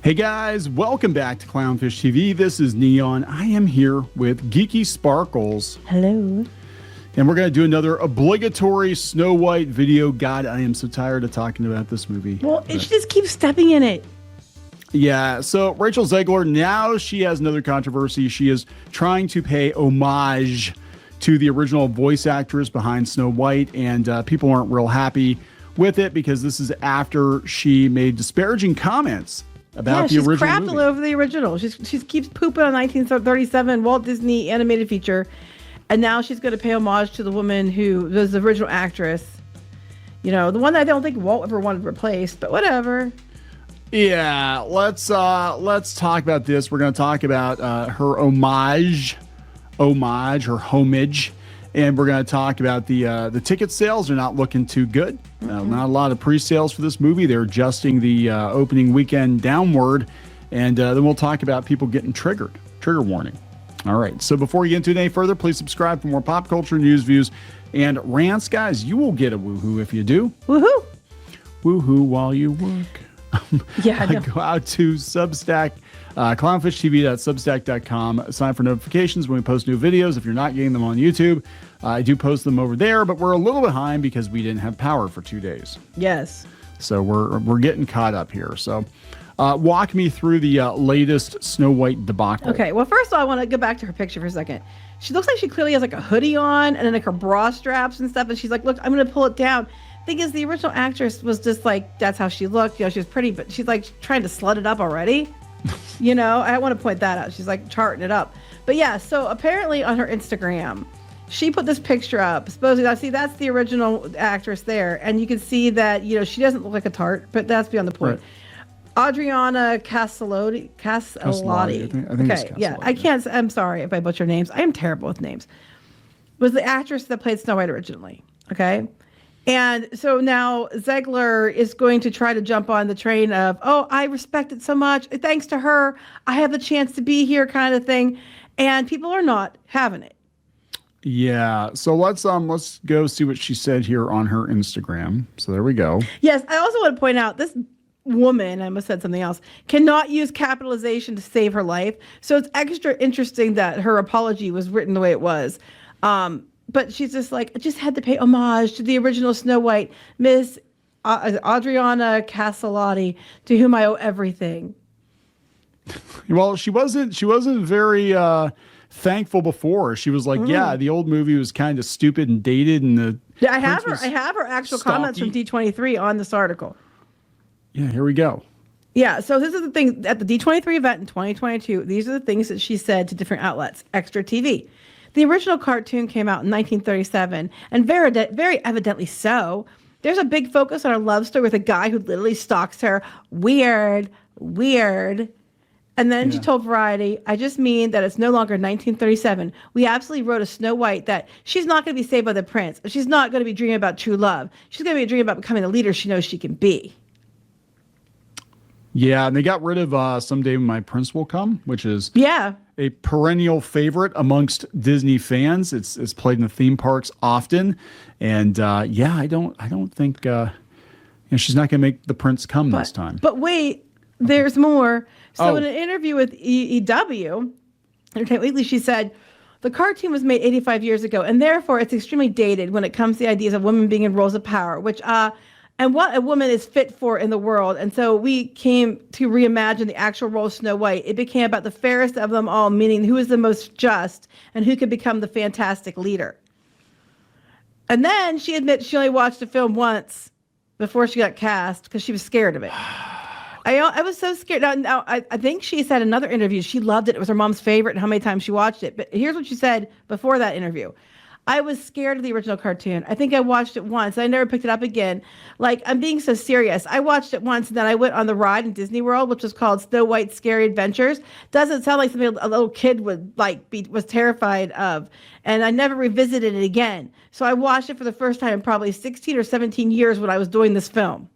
Hey guys, welcome back to Clownfish TV. This is Kneon. I am here with Geeky Sparkles. Hello. And we're going to do another obligatory Snow White video. God, I am so tired of talking about this movie. Well, she just keeps stepping in it. Yeah, so Rachel Zegler, now she has another controversy. She is trying to pay homage to the original voice actress behind Snow White, and people aren't real happy with it because this is after she made disparaging comments about the original movie. She's crapped all over the original. She keeps pooping on 1937 Walt Disney animated feature, and now she's going to pay homage to the woman who was the original actress. You know, the one that I don't think Walt ever wanted replaced, but whatever. Yeah, let's talk about this. We're going to talk about her homage, her homage, and we're going to talk about the ticket sales are not looking too good. Not a lot of pre-sales for this movie. They're adjusting the opening weekend downward, and then we'll talk about people getting triggered. Trigger warning. All right. So before we get into it any further, please subscribe for more pop culture news, views, and rants, guys. You will get a woohoo if you do. Woohoo! Woohoo while you work. Yeah, I know. Go out to Substack, clownfishtv.substack.com. Sign up for notifications when we post new videos. If you're not getting them on YouTube, I do post them over there, but we're a little behind because we didn't have power for 2 days. Yes. So we're getting caught up here. So walk me through the latest Snow White debacle. Okay. Well, first of all, I want to go back to her picture for a second. She looks like she clearly has like a hoodie on and then like her bra straps and stuff. And she's like, look, I'm going to pull it down. Thing is, the original actress was just like, that's how she looked. You know, she was pretty, but she's like trying to slut it up already. You know, I want to point that out. She's like charting it up. But yeah, so apparently on her Instagram, she put this picture up. Supposedly, see, that's the original actress there. And you can see that, you know, she doesn't look like a tart, but that's beyond the point. Right. Adriana Caselotti. I think Okay, yeah, I can't, I'm sorry if I butcher names. I am terrible with names. Was the actress that played Snow White originally. Okay. And so now Zegler is going to try to jump on the train of, oh, I respect it so much. Thanks to her, I have the chance to be here kind of thing. And people are not having it. Yeah. So let's go see what she said here on her Instagram. So there we go. Yes. I also want to point out this woman, I must have said something else, cannot use capitalization to save her life. So it's extra interesting that her apology was written the way it was. But she's just like, I just had to pay homage to the original Snow White, Miss Adriana Caselotti, to whom I owe everything. Well, she wasn't very thankful before. She was like, yeah, the old movie was kind of stupid and dated, and I have her actual comments from D23 on this article. Yeah, here we go. Yeah, so this is the thing at the D23 event in 2022. These are the things that she said to different outlets. Extra TV. The original cartoon came out in 1937, and very evidently so. There's a big focus on her love story with a guy who literally stalks her. Weird. And then she told Variety, I just mean that it's no longer 1937. We absolutely wrote a Snow White that she's not going to be saved by the prince. She's not going to be dreaming about true love. She's going to be dreaming about becoming the leader she knows she can be. Yeah, and they got rid of Someday My Prince Will Come, which is a perennial favorite amongst Disney fans. It's played in the theme parks often, and I don't think she's not going to make the prince come this time. But wait, there's more. So in an interview with EW, Entertainment Weekly, she said, the cartoon was made 85 years ago, and therefore it's extremely dated when it comes to the ideas of women being in roles of power, which and what a woman is fit for in the world. And so we came to reimagine the actual role of Snow White. It became about the fairest of them all, meaning who is the most just and who could become the fantastic leader. And then she admits she only watched the film once before she got cast because she was scared of it. I was so scared. Now, I think she said in another interview she loved it. It was her mom's favorite and how many times she watched it. But here's what she said before that interview. I was scared of the original cartoon. I think I watched it once. I never picked it up again. Like, I'm being so serious. I watched it once, and then I went on the ride in Disney World, which was called Snow White's Scary Adventures. Doesn't sound like something a little kid would was terrified of. And I never revisited it again. So I watched it for the first time in probably 16 or 17 years when I was doing this film.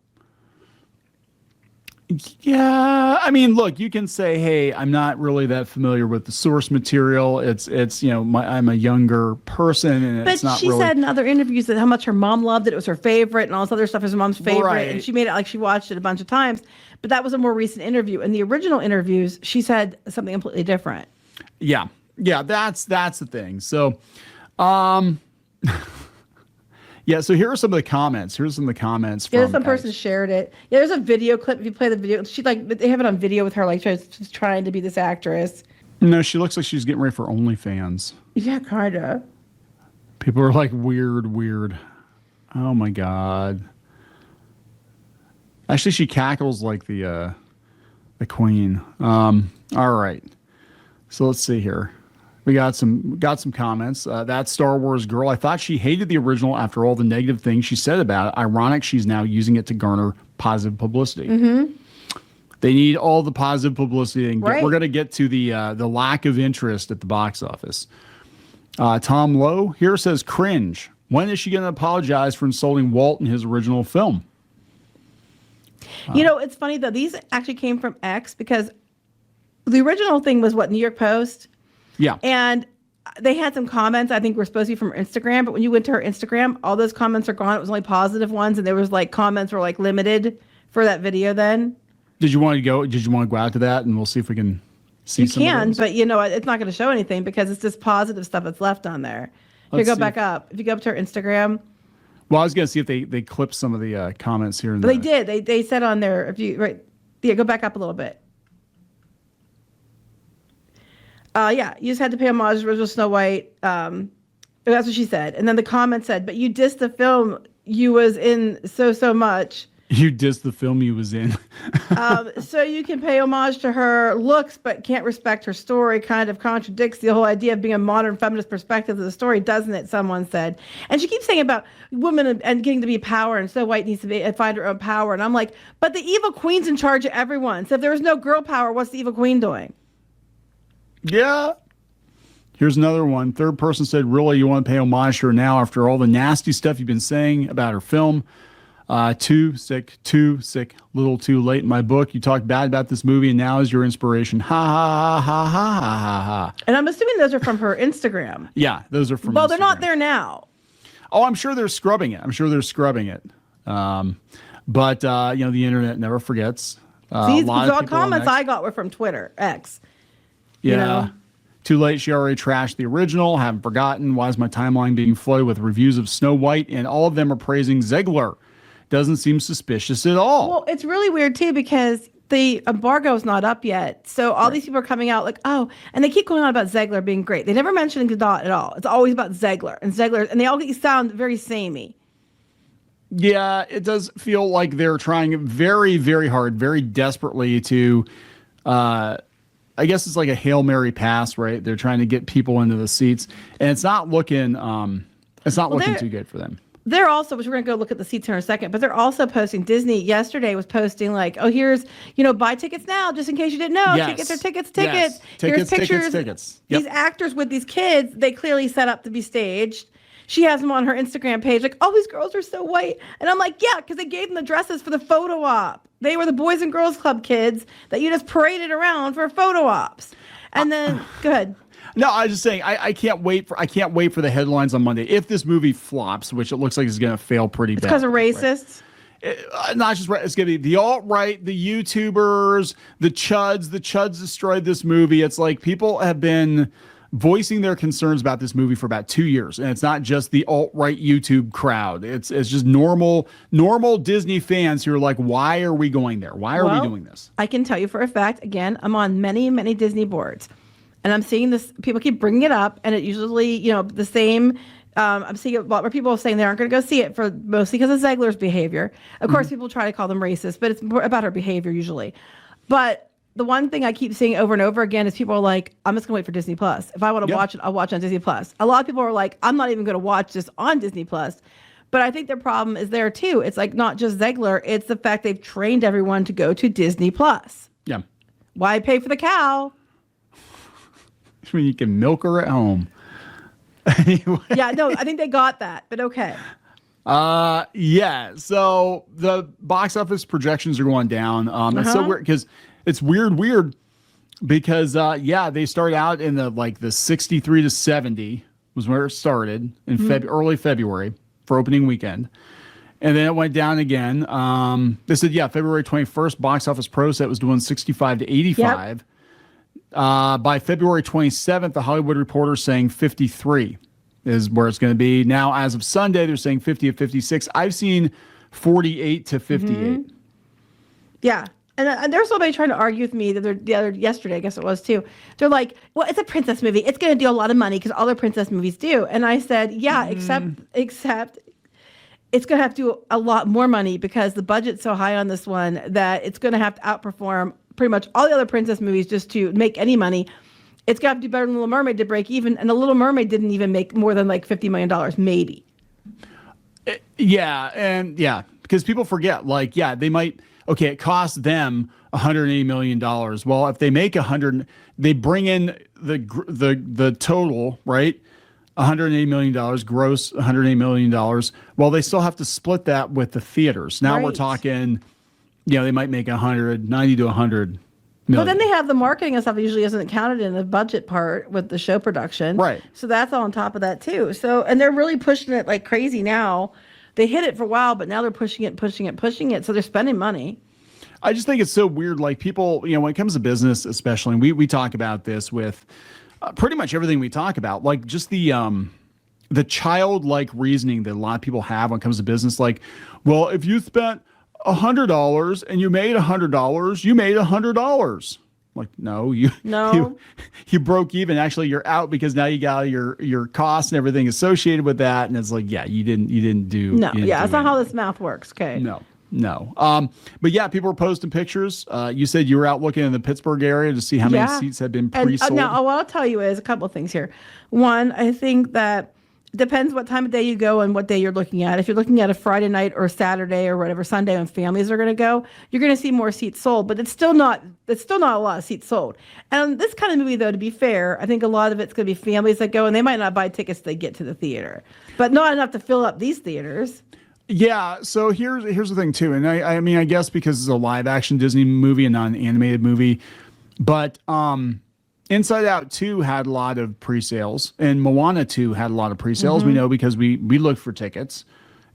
Yeah, I mean, look, you can say, "Hey, I'm not really that familiar with the source material. It's I'm a younger person, and But it's not she really said in other interviews that how much her mom loved it. It was her favorite, and all this other stuff is her mom's favorite. right." And she made it like she watched it a bunch of times. But that was a more recent interview. In the original interviews, she said something completely different. Yeah, yeah, that's the thing. So, um, yeah. So here are some of the comments. Here's some of the comments Yeah, from some person shared it. Yeah, there's a video clip. If you play the video, she like they have it on video with her like she's trying to be this actress. No, she looks like she's getting ready for OnlyFans. Yeah, kinda. People are like weird. Oh my god. Actually, she cackles like the queen. All right. So let's see here. We got some comments. That Star Wars girl, I thought she hated the original after all the negative things she said about it. Ironic she's now using it to garner positive publicity. Mm-hmm. They need all the positive publicity. And Right. we're going to get to the lack of interest at the box office. Tom Lowe here says, cringe. When is she going to apologize for insulting Walt in his original film? You know, it's funny though. These actually came from X because the original thing was what, New York Post? Yeah. And they had some comments I think were supposed to be from her Instagram, but when you went to her Instagram, all those comments are gone. It was only positive ones, and there was like comments were like limited for that video then. Did you want to go out to that, and we'll see if we can see You some of can, those? but you know, it's not going to show anything because it's just positive stuff that's left on there. Here, Let's go see back up. If you go up to her Instagram, Well, I was going to see if they clipped some of the comments here. they did. They said on there, if you right, yeah, go back up a little bit. Yeah, you just had to pay homage to original Snow White. That's what she said. And then the comment said, but you dissed the film you was in so much. You dissed the film you was in. So you can pay homage to her looks, but can't respect her story. Kind of contradicts the whole idea of being a modern feminist perspective of the story, doesn't it? Someone said. And she keeps saying about women and getting to be power, and Snow White needs to find her own power. And I'm like, but the evil queen's in charge of everyone. So if there was no girl power, what's the evil queen doing? Yeah. Here's another one. Third person said, really, you want to pay homage to her now after all the nasty stuff you've been saying about her film? Too sick, little too late in my book. You talked bad about this movie and now is your inspiration. Ha ha ha ha ha ha ha. And I'm assuming those are from her Instagram. Yeah, those are from Well, Instagram. they're not there now. Oh, I'm sure they're scrubbing it. But the internet never forgets. These lot of comments on X. I got were from Twitter, X. Yeah. You know? Too late. She already trashed the original. Haven't forgotten. Why is my timeline being flooded with reviews of Snow White? And all of them are praising Zegler. Doesn't seem suspicious at all. Well, it's really weird too because the embargo is not up yet. So all these people are coming out like, oh, and they keep going on about Zegler being great. They never mention Godot at all. It's always about Zegler, and they all sound very samey. Yeah, it does feel like they're trying very, very hard, very desperately to, I guess it's like a Hail Mary pass, right? They're trying to get people into the seats, and it's not looking too good for them. They're also, which we're going to go look at the seats here in a second, but they're also posting, Disney yesterday was posting like, oh, here's, buy tickets now, just in case you didn't know. Yes. Tickets are tickets. Yes. Here's pictures. Tickets. Yep. These actors with these kids, they clearly set up to be staged. She has them on her Instagram page, like, oh, these girls are so white. And I'm like, yeah, because they gave them the dresses for the photo op. They were the Boys and Girls Club kids that you just paraded around for photo ops. And then, go ahead. No, I was just saying I can't wait for the headlines on Monday. If this movie flops, which it looks like it's going to fail pretty bad. It's because of racists. Right? Not just it's going to be the alt-right, the YouTubers, the chuds. The chuds destroyed this movie. It's like people have been voicing their concerns about this movie for about 2 years, and it's not just the alt-right YouTube crowd. It's just normal Disney fans who are like, why are we going there? Why are we doing this? I can tell you for a fact. Again, I'm on many Disney boards. And I'm seeing this, people keep bringing it up, and it usually, the same. I'm seeing a lot more people saying they aren't going to go see it for mostly because of Zegler's behavior. Of course, people try to call them racist, but it's more about her behavior usually. But the one thing I keep seeing over and over again is people are like, I'm just going to wait for Disney Plus. If I want to watch it, I'll watch it on Disney Plus. A lot of people are like, I'm not even going to watch this on Disney Plus. But I think their problem is there too. It's like not just Zegler, it's the fact they've trained everyone to go to Disney Plus. Yeah. Why pay for the cow? When you can milk her at home. Anyway. Yeah, no, I think they got that, but okay. Yeah. So the box office projections are going down. It's so weird because it's weird because yeah, they start out in the 63 to 70 was where it started in early February for opening weekend. And then it went down again. They said, yeah, February 21st, Box Office Pro set was doing 65 to 85. Yep. By February 27th, the Hollywood Reporter saying 53 is where it's going to be. Now, as of Sunday, they're saying 50 to 56. I've seen 48 to 58. Yeah. And there's somebody trying to argue with me yesterday, I guess it was too. They're like, well, it's a princess movie. It's going to do a lot of money because all the princess movies do. And I said, yeah, except it's going to have to do a lot more money because the budget's so high on this one that it's going to have to outperform pretty much all the other princess movies just to make any money. It's got to do better than Little Mermaid to break even. And The Little Mermaid didn't even make more than like $50 million, maybe. Yeah. And yeah, because people forget, they might, okay, it costs them $180 million. Well, if they make they bring in the total, right? $180 million, gross $180 million. Well, they still have to split that with the theaters. Now we're talking, they might make 90 to 100 million. But then they have the marketing and stuff usually isn't counted in the budget part with the show production. Right. So that's all on top of that too. So, and they're really pushing it like crazy now. They hit it for a while, but now they're pushing it. So they're spending money. I just think it's so weird. Like people, when it comes to business, especially, and we talk about this with pretty much everything we talk about, like just the childlike reasoning that a lot of people have when it comes to business. Like, well, if you spent $100 and you made $100, you made $100. Like, no, you broke even. Actually, you're out because now you got your costs and everything associated with that. And it's like, yeah, you didn't do. No, that's not how this math works. Okay. No. But yeah, people were posting pictures. You said you were out looking in the Pittsburgh area to see how many seats had been pre-sold. Now, what I'll tell you is a couple of things here. One, I think that depends what time of day you go and what day you're looking at. If you're looking at a Friday night or Saturday or whatever Sunday when families are going to go, you're going to see more seats sold, but it's still not a lot of seats sold. And this kind of movie, though, to be fair, I think a lot of it's going to be families that go and they might not buy tickets to get to the theater, but not enough to fill up these theaters. Yeah, so here's the thing too, and I mean I guess because it's a live action Disney movie and not an animated movie, but Inside Out 2 had a lot of pre-sales, and Moana 2 had a lot of pre-sales. We know because we looked for tickets,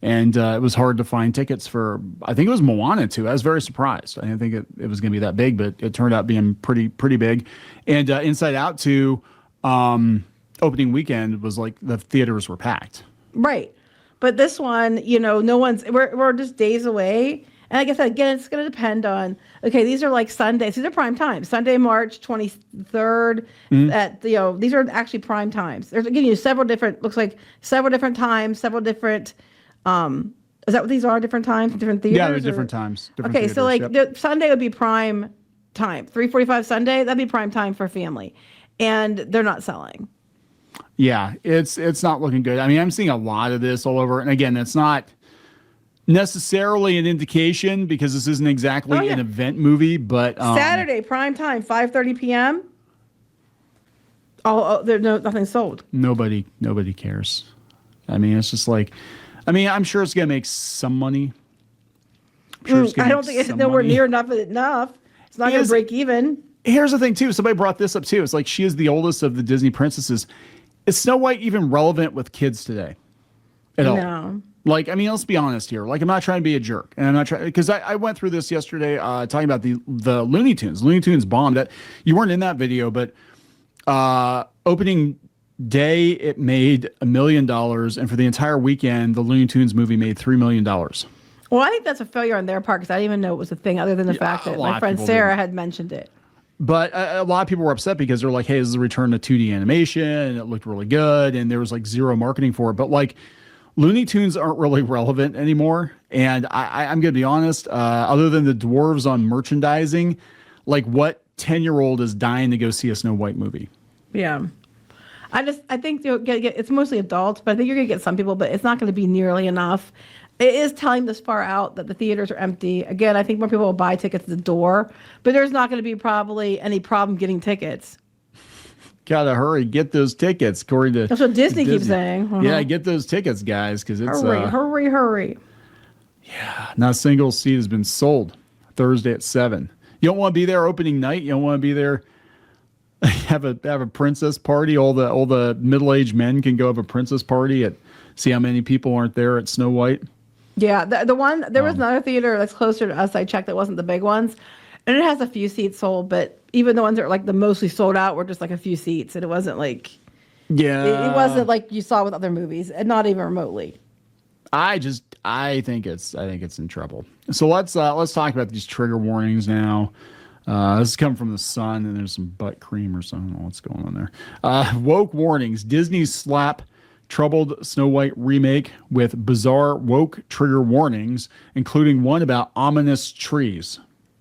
and it was hard to find tickets for. I think it was Moana 2. I was very surprised. I didn't think it was going to be that big, but it turned out being pretty big. And Inside Out 2 opening weekend was like the theaters were packed. Right. But this one, we're just days away. And I guess, again, it's going to depend on, okay, these are like Sundays. These are prime times. Sunday, March 23rd. These are actually prime times. There's, again, several different times, several different, is that what these are, different times, different theaters? Yeah, there's different times. Different theaters, so yep. Sunday would be prime time. 3:45 Sunday, that'd be prime time for family. And they're not selling. Yeah, it's not looking good. I mean, I'm seeing a lot of this all over. And again, it's not necessarily an indication because this isn't exactly an event movie, but Saturday prime time, 5:30 p.m. There's nothing sold. Nobody cares. I mean, it's just like, I'm sure it's gonna make some money. I don't think it's nowhere near enough. It's not gonna break even. Here's the thing too. Somebody brought this up too. It's like she is the oldest of the Disney princesses. Is Snow White even relevant with kids today? At all? No. Like, let's be honest here. Like, I'm not trying to be a jerk, and I'm not trying because I went through this yesterday talking about the Looney Tunes. Looney Tunes bombed. That you weren't in that video, but opening day it made $1 million, and for the entire weekend, the Looney Tunes movie made $3 million. Well, I think that's a failure on their part because I didn't even know it was a thing, other than the fact that my friend Sarah had mentioned it. But a lot of people were upset because they're like, hey, this is a return to 2D animation, and it looked really good, and there was like zero marketing for it. But like, Looney Tunes aren't really relevant anymore. And I'm going to be honest, other than the dwarves on merchandising, like what 10-year-old is dying to go see a Snow White movie? Yeah. I think you'll get it's mostly adults, but I think you're going to get some people, but it's not going to be nearly enough. It is telling this far out that the theaters are empty. Again, I think more people will buy tickets at the door, but there's not going to be probably any problem getting tickets. gotta hurry, get those tickets. According to that's what Disney keeps saying. Yeah, get those tickets, guys, because it's hurry. Yeah, not a single seat has been sold. Thursday at 7. You don't want to be there opening night. You don't want to be there. Have a princess party. All the middle-aged men can go have a princess party at. See how many people aren't there at Snow White. Yeah, the one there was another theater that's closer to us. I checked. That wasn't the big ones, and it has a few seats sold. But even the ones that are like the mostly sold out were just like a few seats, and it wasn't like. Yeah, it wasn't like you saw with other movies, and not even remotely. I think it's in trouble. So let's talk about these trigger warnings now. This is coming from the Sun, and there's some butt cream or something. I don't know what's going on there. Woke warnings. Disney slap troubled Snow White remake with bizarre woke trigger warnings, including one about ominous trees.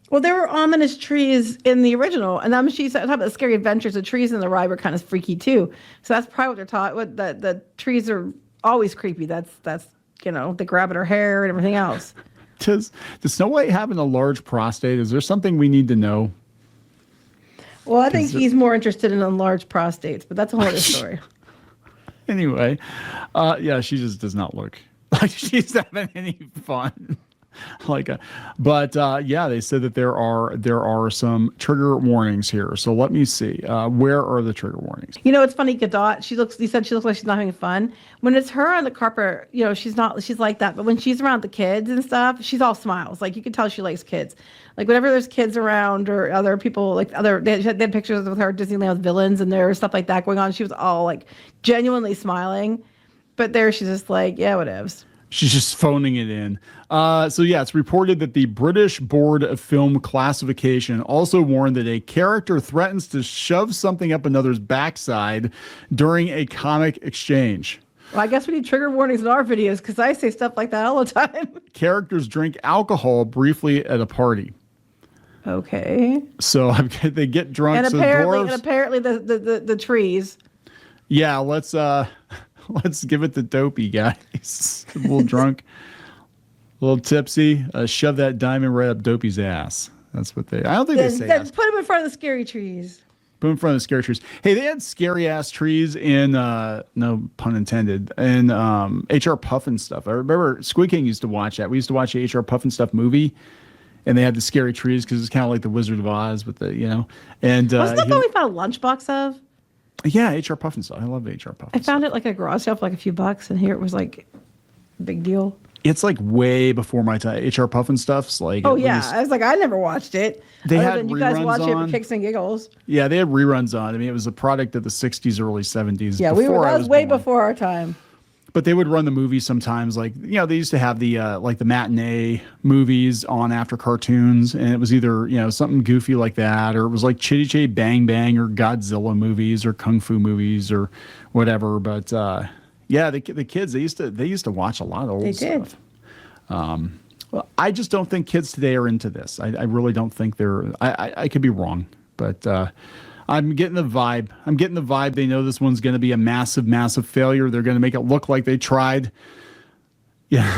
Well, there were ominous trees in the original, and she's talking about the scary adventures. The trees in the ride were kind of freaky too. So that's probably what they're taught. What the trees are always creepy. That's they grab at her hair and everything else. Does Snow White have a large prostate? Is there something we need to know? Well, I think he's more interested in enlarged prostates, but that's a whole other story. Anyway, yeah, she just does not look like she's having any fun. Yeah, they said that there are some trigger warnings here. So let me see. Where are the trigger warnings? It's funny, Godot, you said she looks like she's not having fun. When it's her on the carpet, she's like that. But when she's around the kids and stuff, she's all smiles. Like you can tell she likes kids. Like whenever there's kids around or other people, they had pictures with her at Disneyland with villains and there was stuff like that going on. She was all like genuinely smiling. But there she's just like, yeah, whatevs. She's just phoning it in. It's reported that the British Board of Film Classification also warned that a character threatens to shove something up another's backside during a comic exchange. Well, I guess we need trigger warnings in our videos because I say stuff like that all the time. Characters drink alcohol briefly at a party. Okay. So they get drunk. And apparently the trees. Yeah, let's give it the dopey, guys. A little drunk, a little tipsy. Shove that diamond right up Dopey's ass. That's what they. I don't think they say. Ass. Put him in front of the scary trees. Put him in front of the scary trees. Hey, they had scary ass trees in no pun intended in HR Puffin stuff. I remember Squid King used to watch that. We used to watch the HR Puffin stuff movie. And they had the scary trees because it's kind of like the Wizard of Oz, with the And wasn't that the one we found a lunchbox of? Yeah, HR Puffin stuff. I love HR Puffin. I found it like a garage sale for like a few bucks, and here it was like a big deal. It's like way before my time. HR Puffin stuff's like. Oh yeah, I was like, I never watched it. They had you guys watch it for kicks and giggles. Yeah, they had reruns on. I mean, it was a product of the '60s, early '70s. Yeah, that was way before our time. But they would run the movies sometimes, like they used to have the like the matinee movies on after cartoons, and it was either something goofy like that, or it was like Chitty Chitty Bang Bang or Godzilla movies or Kung Fu movies or whatever. But the kids they used to watch a lot of old stuff. Well, I just don't think kids today are into this. I really don't think they're. I could be wrong, but. I'm getting the vibe. They know this one's going to be a massive, massive failure. They're going to make it look like they tried.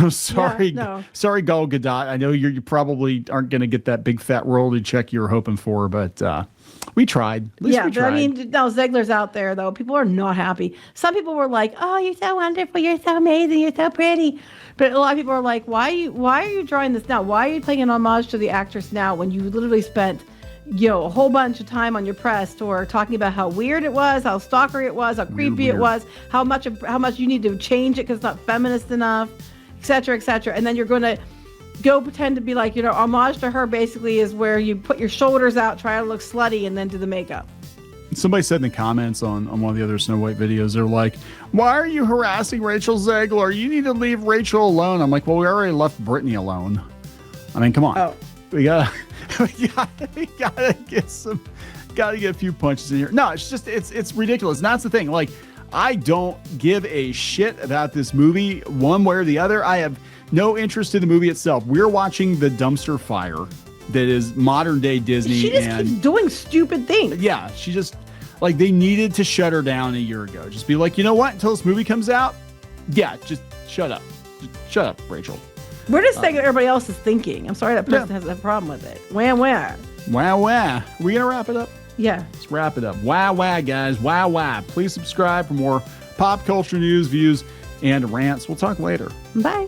Sorry, Gal Gadot. I know you probably aren't going to get that big fat royalty check you were hoping for, but we tried. At least we tried. But I mean, no, Zegler's out there though. People are not happy. Some people were like, "Oh, you're so wonderful. You're so amazing. You're so pretty." But a lot of people are like, "Why are you drawing this now? Why are you playing an homage to the actress now when you literally spent?" A whole bunch of time on your press tour talking about how weird it was, how stalkery it was, how creepy it was, how much you need to change it because it's not feminist enough, et cetera, and then you're going to go pretend to be like, homage to her basically is where you put your shoulders out, try to look slutty, and then do the makeup. Somebody said in the comments on one of the other Snow White videos, they're like, "Why are you harassing Rachel Zegler? You need to leave Rachel alone." I'm like, well, we already left Brittany alone. I mean, come on. Oh. We gotta get a few punches in here. No, it's ridiculous. And that's the thing. Like, I don't give a shit about this movie one way or the other. I have no interest in the movie itself. We're watching the dumpster fire that is modern day Disney. She just keeps doing stupid things. Yeah, she just like they needed to shut her down a year ago. Just be like, you know what? Until this movie comes out, just shut up. Just shut up, Rachel. We're just saying what everybody else is thinking. I'm sorry that person has a problem with it. Wah. Are we going to wrap it up? Yeah. Let's wrap it up. Wow, guys. Wow. Please subscribe for more pop culture news, views, and rants. We'll talk later. Bye.